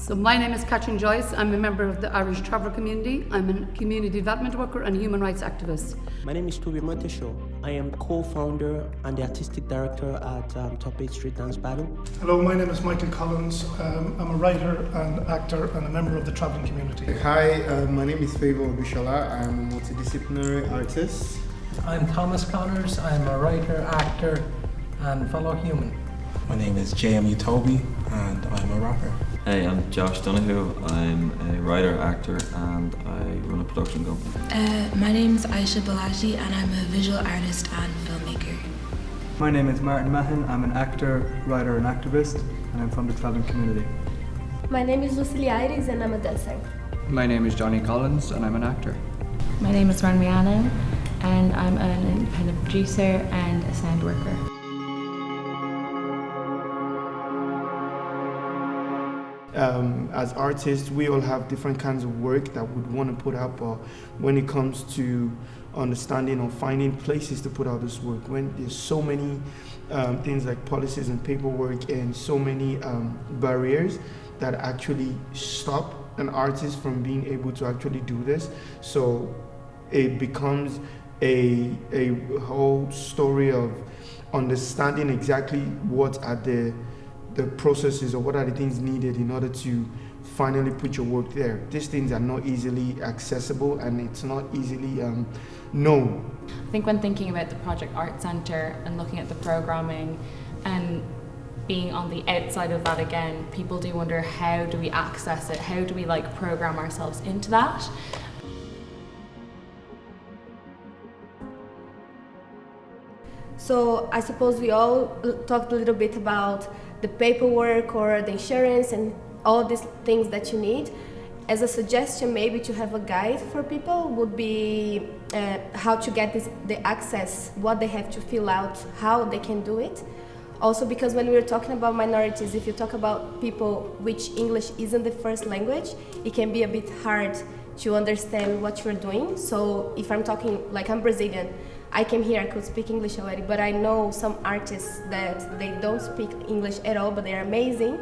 So my name is Joyce. I'm a member of the Irish Traveller community. I'm a community development worker and human rights activist. My name is Tobi Omoteso. I am co-founder and the artistic director at Top 8 Street Dance Battle. Hello, my name is Michael Collins. I'm a writer and actor and a member of the travelling community. Hi, my name is Favour Bishola. I'm a multidisciplinary artist. I'm Thomas Connors. I'm a writer, actor and fellow human. My name is JMU Tobi and I'm a rapper. Hey, I'm Josh Donoghue. I'm a writer, actor, and I run a production company. My name is Aisha Balaji and I'm a visual artist and filmmaker. My name is Martin Mahan. I'm an actor, writer and activist, and I'm from the travelling community. My name is Lucille Iris and I'm a dancer. My name is Johnny Collins and I'm an actor. My name is Ranmiana and I'm an independent producer and a sound worker. As artists, we all have different kinds of work that we'd want to put out, but when it comes to understanding or finding places to put out this work, when there's so many things like policies and paperwork and so many barriers that actually stop an artist from being able to actually do this, so it becomes a whole story of understanding exactly what are the processes or what are the things needed in order to finally put your work there. These things are not easily accessible and it's not easily known. I think when thinking about the Project Art Centre and looking at the programming and being on the outside of that again, people do wonder, how do we access it? How do we program ourselves into that? So I suppose we all talked a little bit about the paperwork or the insurance and all these things that you need. As a suggestion, maybe to have a guide for people would be how to get the access, what they have to fill out, how they can do it. Also, because when we're talking about minorities, if you talk about people which English isn't the first language, it can be a bit hard to understand what you're doing. So if I'm talking, I'm Brazilian, I came here, I could speak English already, but I know some artists that they don't speak English at all, but they're amazing,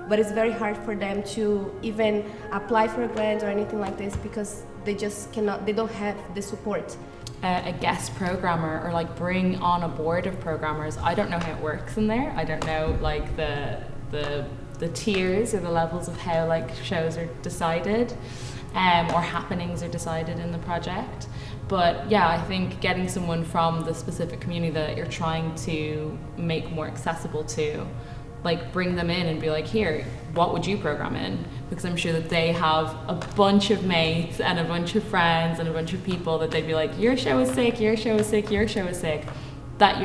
but it's very hard for them to even apply for a grant or anything like this because they just cannot, they don't have the support. A guest programmer or bring on a board of programmers, I don't know how it works in there. I don't know the tiers or the levels of how shows are decided or happenings are decided in the project. But yeah, I think getting someone from the specific community that you're trying to make more accessible to, bring them in and be here, what would you program in? Because I'm sure that they have a bunch of mates and a bunch of friends and a bunch of people that they'd be your show is sick, your show is sick, your show is sick, that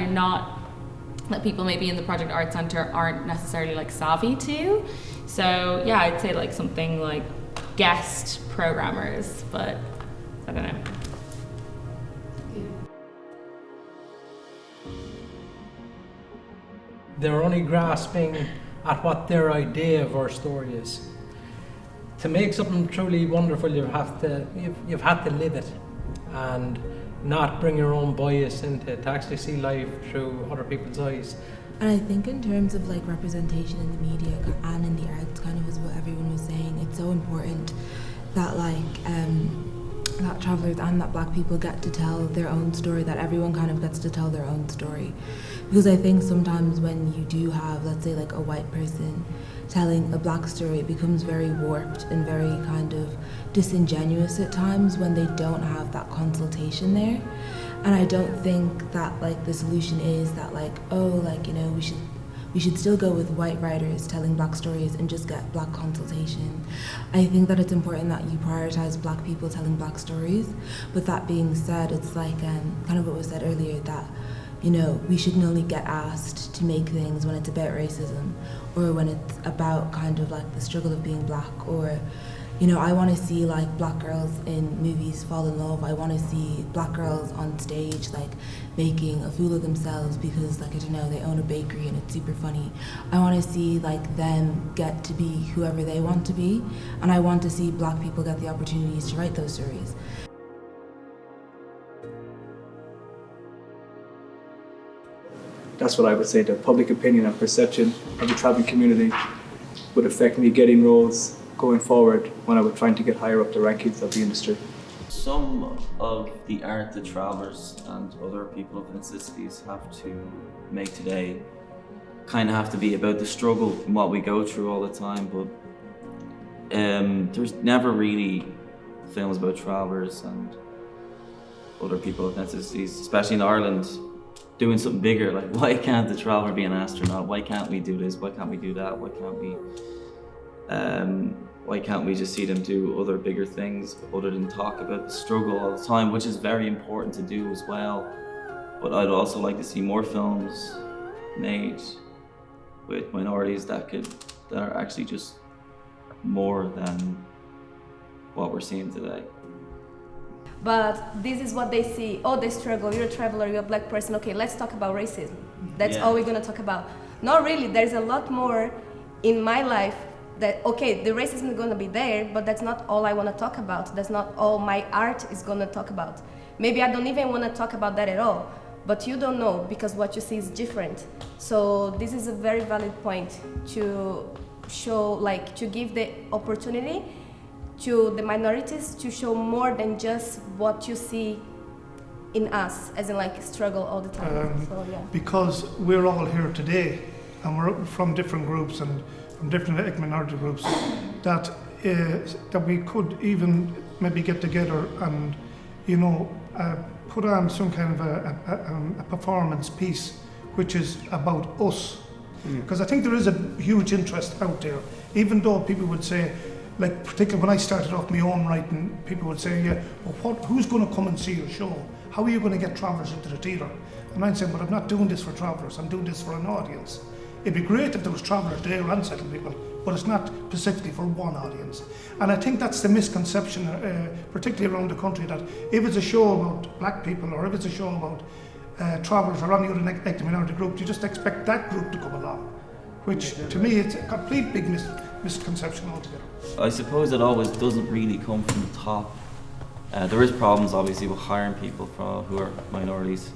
that people maybe in the Project Art Centre aren't necessarily savvy to. So yeah, I'd say something like guest programmers, but I don't know. They're only grasping at what their idea of our story is. To make something truly wonderful, you've had to live it and not bring your own bias into it, to actually see life through other people's eyes. And I think in terms of representation in the media and in the arts, kind of as what everyone was saying, it's so important that that travellers and that black people get to tell their own story, that everyone kind of gets to tell their own story. Because I think sometimes when you do have, let's say, a white person telling a black story, it becomes very warped and very kind of disingenuous at times when they don't have that consultation there. And I don't think that the solution is that we should still go with white writers telling black stories and just get black consultation. I think that it's important that you prioritize black people telling black stories. But that being said, it's kind of what was said earlier, that we shouldn't only get asked to make things when it's about racism or when it's about kind of the struggle of being black, or I want to see black girls in movies fall in love. I want to see black girls on stage making a fool of themselves because I don't know, they own a bakery and it's super funny. I want to see them get to be whoever they want to be, and I want to see black people get the opportunities to write those stories. That's what I would say. The public opinion and perception of the travelling community would affect me getting roles, going forward when I was trying to get higher up the rankings of the industry. Some of the art that travellers and other people of ethnicities have to make today kind of have to be about the struggle and what we go through all the time, but there's never really films about travellers and other people of ethnicities, especially in Ireland, doing something bigger. Like, why can't the traveller be an astronaut? Why can't we do this? Why can't we do that? Why can't we just see them do other bigger things other than talk about the struggle all the time, which is very important to do as well. But I'd also like to see more films made with minorities that are actually just more than what we're seeing today. But this is what they see. Oh, they struggle. You're a traveler. You're a black person. Okay, let's talk about racism. That's all we're gonna talk about. Not really. There's a lot more in my life that, okay, the racism is gonna be there, but that's not all I wanna talk about. That's not all my art is gonna talk about. Maybe I don't even wanna talk about that at all, but you don't know because what you see is different. So this is a very valid point to show, like, to give the opportunity to the minorities to show more than just what you see in us, as in like struggle all the time. Because we're all here today, and we're from different groups and from different ethnic minority groups, that we could even maybe get together and, you know, put on some kind of a performance piece which is about us. Because I think there is a huge interest out there, even though people would say, like, particularly when I started off my own writing, people would say, yeah, well, who's going to come and see your show? How are you going to get travellers into the theatre? And I'd say, well, I'm not doing this for travellers, I'm doing this for an audience. It'd be great if there was travellers there and settled people, but it's not specifically for one audience. And I think that's the misconception, particularly around the country, that if it's a show about black people or if it's a show about travellers or any other ethnic minority group, you just expect that group to come along, which to me it's a complete big misconception altogether. I suppose it always doesn't really come from the top. There is problems obviously with hiring people who are minorities,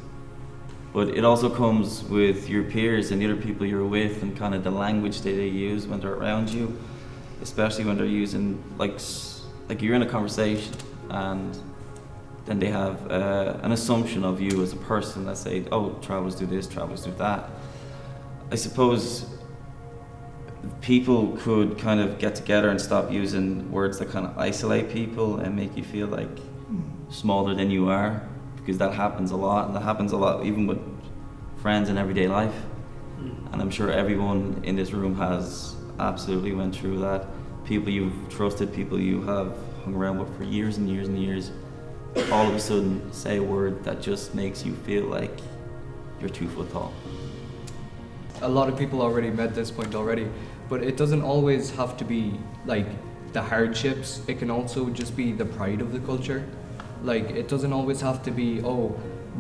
but it also comes with your peers and the other people you're with and kind of the language that they use when they're around you, especially when they're using, like you're in a conversation and then they have an assumption of you as a person that say, oh, travellers do this, travellers do that. I suppose people could kind of get together and stop using words that kind of isolate people and make you feel like smaller than you are, because that happens a lot, and that happens a lot even with friends in everyday life. And I'm sure everyone in this room has absolutely went through that. People you've trusted, people you have hung around with for years and years and years, all of a sudden say a word that just makes you feel like you're 2 foot tall. A lot of people already made this point already, but it doesn't always have to be like the hardships. It can also just be the pride of the culture. Like, it doesn't always have to be, oh,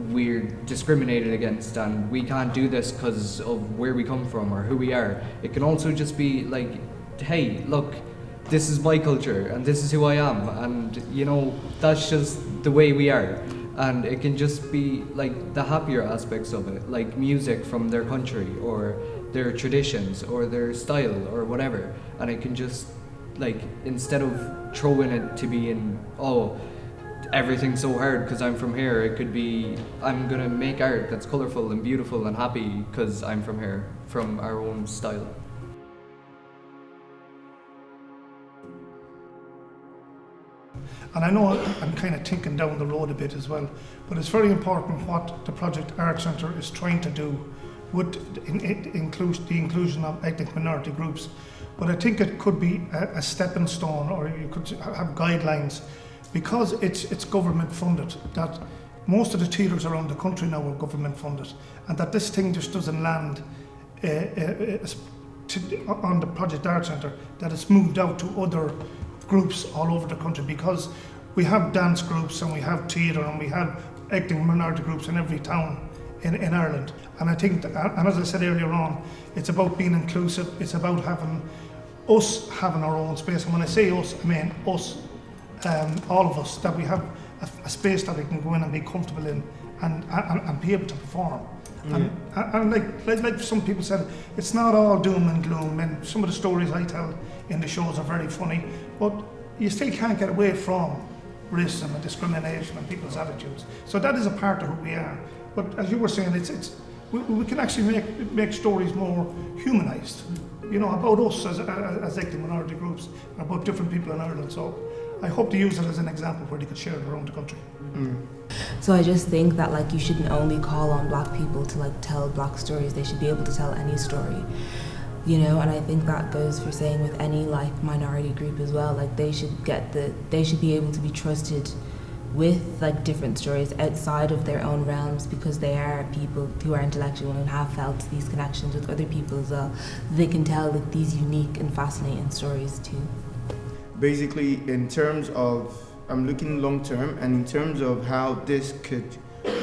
we're discriminated against and we can't do this because of where we come from or who we are. It can also just be like, hey, look, this is my culture and this is who I am, and you know, that's just the way we are. And it can just be like the happier aspects of it, like music from their country or their traditions or their style or whatever. And it can just, like, instead of throwing it to be in, oh, everything's so hard because I'm from here, it could be, I'm gonna make art that's colourful and beautiful and happy because I'm from here, from our own style. And I know I'm kind of thinking down the road a bit as well, but it's very important what the Project Art Centre is trying to do with the inclusion of ethnic minority groups. But I think it could be a stepping stone, or you could have guidelines, because it's government funded, that most of the theatres around the country now are government funded, and that this thing just doesn't land on the Project Art Centre, that it's moved out to other groups all over the country, because we have dance groups and we have theatre and we have ethnic minority groups in every town in Ireland. And I think that, and as I said earlier on, it's about being inclusive, it's about having our own space. And when I say us, I mean us, all of us, that we have a space that we can go in and be comfortable in and be able to perform. And like some people said, it's not all doom and gloom, and some of the stories I tell in the shows are very funny, but you still can't get away from racism and discrimination and people's attitudes. So that is a part of who we are. But as you were saying, we can actually make stories more humanised, you know, about us as ethnic minority groups, about different people in Ireland. So I hope to use it as an example where they could share it around the country. So I just think that like you shouldn't only call on black people to like tell black stories. They should be able to tell any story, you know. And I think that goes for saying with any like minority group as well. Like they should be able to be trusted with like different stories outside of their own realms, because they are people who are intellectual and have felt these connections with other people as well. They can tell like these unique and fascinating stories too. Basically, in terms of, I'm looking long term, and in terms of how this could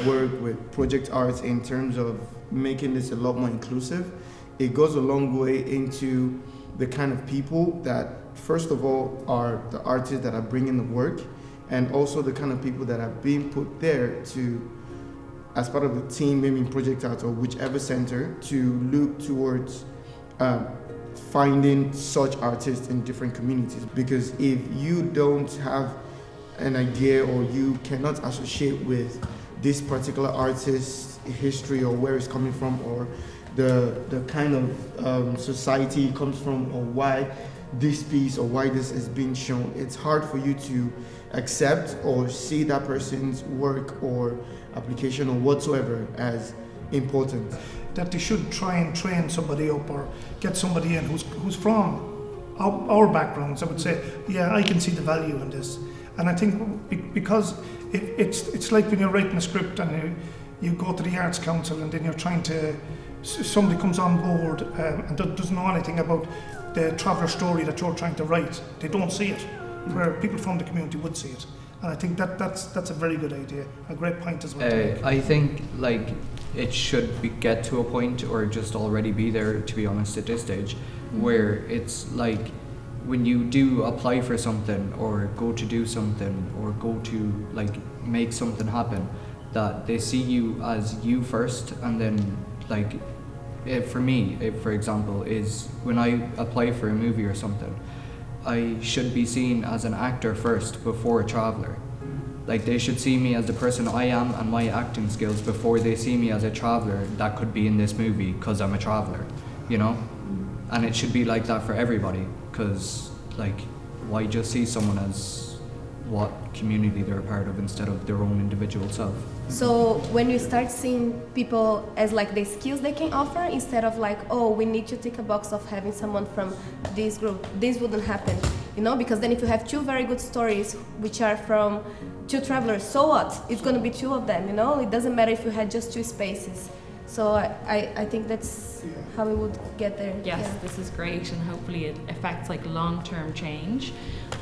work with Project Arts in terms of making this a lot more inclusive, it goes a long way into the kind of people that, first of all, are the artists that are bringing the work, and also the kind of people that are being put there to, as part of the team, maybe in Project Arts or whichever center, to look towards finding such artists in different communities. Because if you don't have an idea or you cannot associate with this particular artist's history or where it's coming from or the kind of society it comes from or why this piece or why this is being shown, it's hard for you to accept or see that person's work or application or whatsoever as important. That they should try and train somebody up or get somebody in who's from our backgrounds. I would say, yeah, I can see the value in this. And I think because it's like when you're writing a script and you go to the Arts Council and then you're trying to, somebody comes on board and doesn't know anything about the traveller story that you're trying to write. They don't see it, where people from the community would see it. And I think that's a very good idea, a great point as well. I think like it should get to a point, or just already be there, to be honest, at this stage, where it's like when you do apply for something or go to do something or go to like make something happen, that they see you as you first, and then like for me, for example, is when I apply for a movie or something, I should be seen as an actor first before a traveller. Like they should see me as the person I am and my acting skills before they see me as a traveller that could be in this movie because I'm a traveller, you know? And it should be like that for everybody, because like why just see someone as what community they're a part of instead of their own individual self? So when you start seeing people as like the skills they can offer, instead of like, oh, we need to tick a box of having someone from this group, this wouldn't happen, you know? Because then if you have two very good stories which are from two travelers, so what? It's going to be two of them, you know? It doesn't matter if you had just two spaces. So I think that's how we would get there. Yes, this is great, and hopefully it affects like long-term change.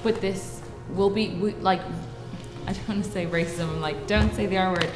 But this will be like, I don't want to say racism, like don't say the R word,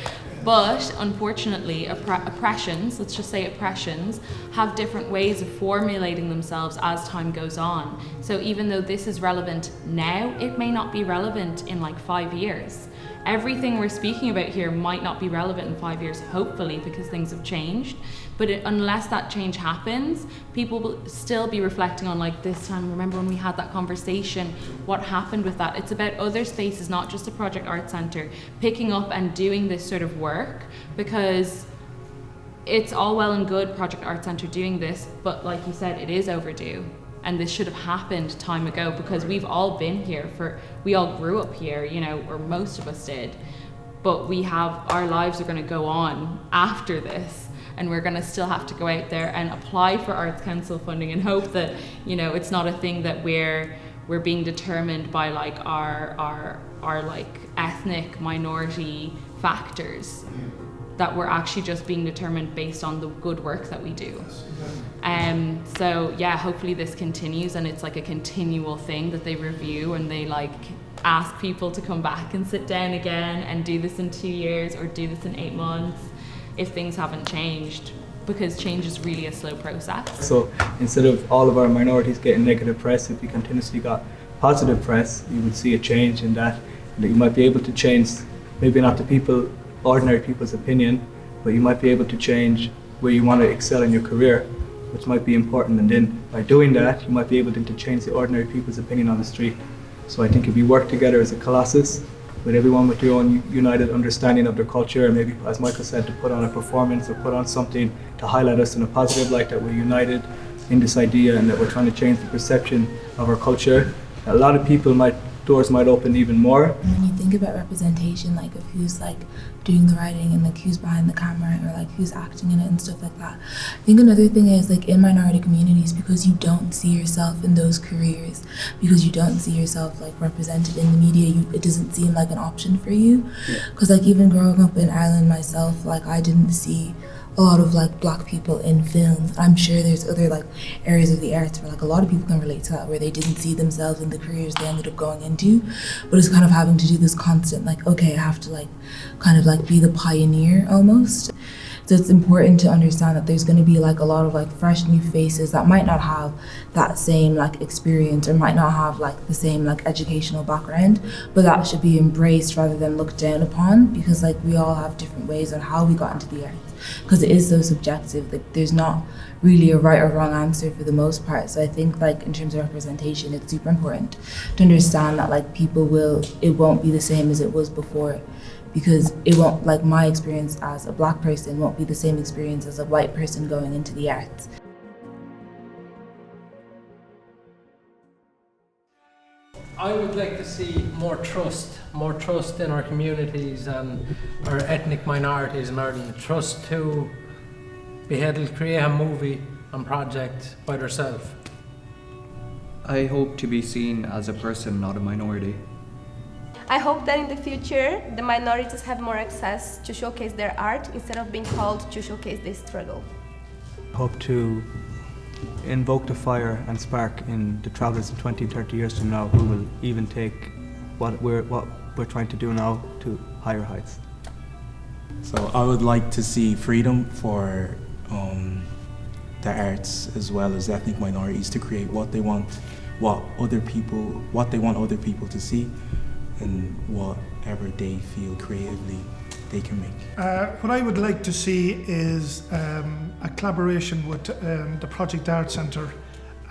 but unfortunately oppressions, let's just say oppressions, have different ways of formulating themselves as time goes on. So even though this is relevant now, it may not be relevant in like 5 years. Everything we're speaking about here might not be relevant in 5 years, hopefully, because things have changed. But unless that change happens, people will still be reflecting on like this time, remember when we had that conversation, what happened with that? It's about other spaces, not just the Project Art Centre, picking up and doing this sort of work, because it's all well and good Project Art Centre doing this, but like you said, it is overdue. And this should have happened time ago, because we've all been here we all grew up here, you know, or most of us did, but our lives are going to go on after this, and we're going to still have to go out there and apply for Arts Council funding and hope that, you know, it's not a thing that we're being determined by like our like ethnic minority factors, that we're actually just being determined based on the good work that we do. So yeah, hopefully this continues, and it's like a continual thing that they review, and they like ask people to come back and sit down again and do this in 2 years or do this in 8 months if things haven't changed, because change is really a slow process. So instead of all of our minorities getting negative press, if we continuously got positive press, you would see a change in that, and that you might be able to change, maybe not the ordinary people's opinion, but you might be able to change where you want to excel in your career, which might be important. And then by doing that, you might be able to change the ordinary people's opinion on the street. So I think if you work together as a colossus, with everyone with your own united understanding of their culture, and maybe, as Michael said, to put on a performance or put on something to highlight us in a positive light, that we're united in this idea and that we're trying to change the perception of our culture, a lot of doors might open even more. When you think about representation, like of who's like doing the writing and like who's behind the camera or like who's acting in it and stuff like that, I think another thing is like in minority communities, because you don't see yourself in those careers, because you don't see yourself like represented in the media, it doesn't seem like an option for you. Because like even growing up in Ireland myself, like I didn't see a lot of like black people in films. I'm sure there's other like areas of the arts where like a lot of people can relate to that, where they didn't see themselves in the careers they ended up going into, but it's kind of having to do this constant like, okay, I have to like kind of like be the pioneer almost. So it's important to understand that there's going to be like a lot of like fresh new faces that might not have that same like experience or might not have like the same like educational background, but that should be embraced rather than looked down upon, because like we all have different ways on how we got into the arts, because it is so subjective. Like there's not really a right or wrong answer for the most part. So I think like in terms of representation, it's super important to understand that like it won't be the same as it was before, because it won't, like my experience as a black person won't be the same experience as a white person going into the arts. I would like to see more trust in our communities and our ethnic minorities in Ireland. Trust to be able to create a movie and project by themselves. I hope to be seen as a person, not a minority. I hope that in the future, the minorities have more access to showcase their art instead of being called to showcase their struggle. I hope to invoke the fire and spark in the travellers in 20, 30 years from now, who will even take what we're trying to do now to higher heights. So I would like to see freedom for the arts as well as ethnic minorities to create what they want other people to see, and whatever they feel creatively they can make. What I would like to see is a collaboration with the Project Art Centre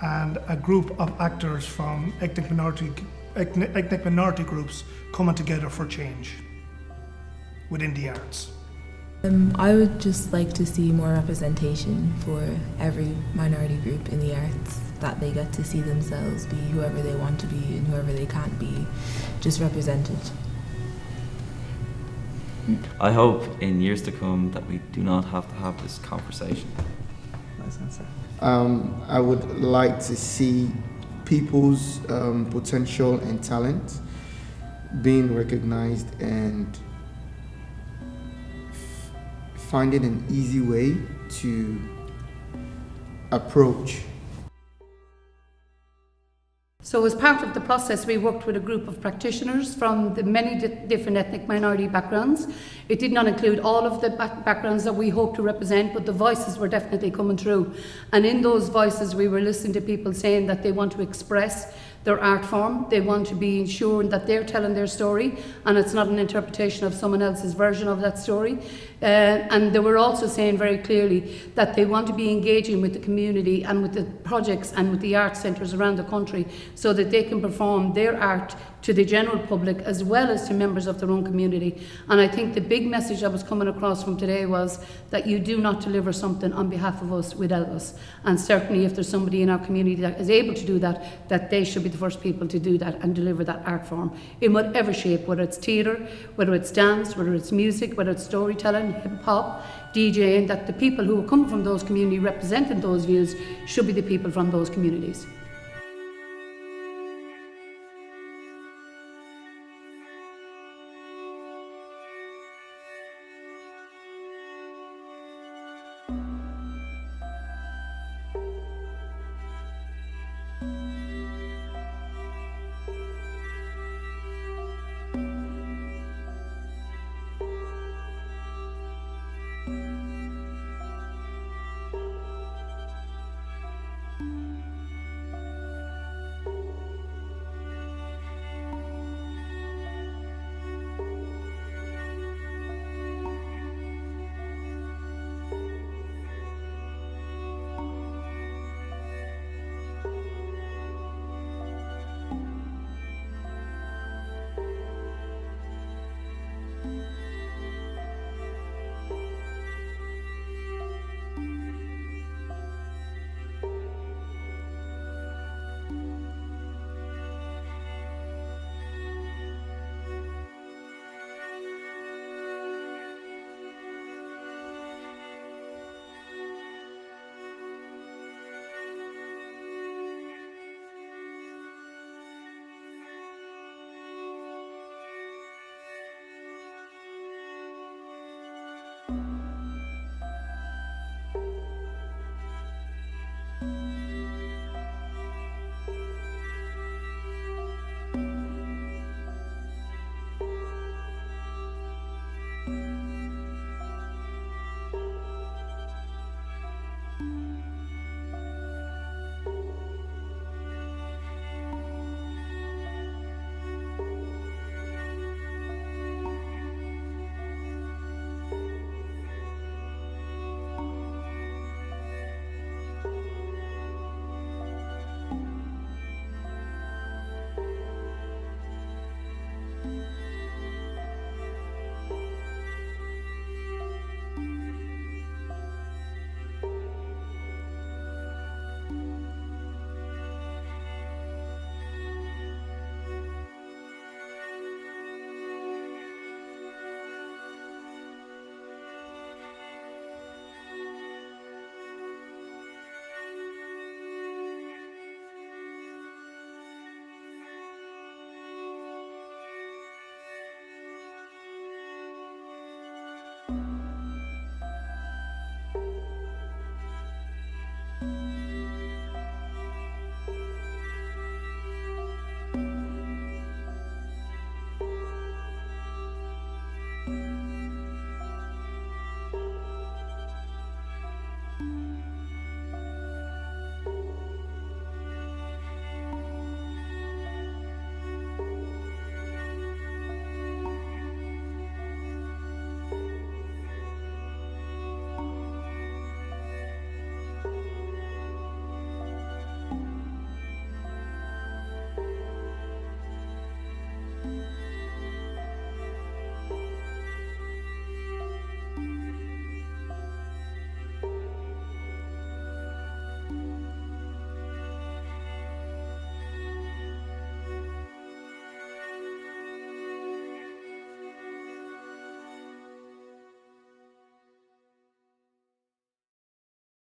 and a group of actors from ethnic minority groups coming together for change within the arts. I would just like to see more representation for every minority group in the arts, that they get to see themselves be whoever they want to be and whoever they can't be, just represented. I hope in years to come that we do not have to have this conversation. Nice answer. I would like to see people's potential and talent being recognized and finding an easy way to approach. So as part of the process, we worked with a group of practitioners from the many different ethnic minority backgrounds. It did not include all of the backgrounds that we hope to represent, but the voices were definitely coming through. And in those voices, we were listening to people saying that they want to express their art form. They want to be ensuring that they're telling their story and it's not an interpretation of someone else's version of that story. And they were also saying very clearly that they want to be engaging with the community and with the projects and with the art centres around the country so that they can perform their art to the general public as well as to members of their own community. And I think the big message that was coming across from today was that you do not deliver something on behalf of us without us. And certainly if there's somebody in our community that is able to do that, that they should be the first people to do that and deliver that art form in whatever shape, whether it's theatre, whether it's dance, whether it's music, whether it's storytelling, hip hop, DJing, that the people who are coming from those communities representing those views should be the people from those communities.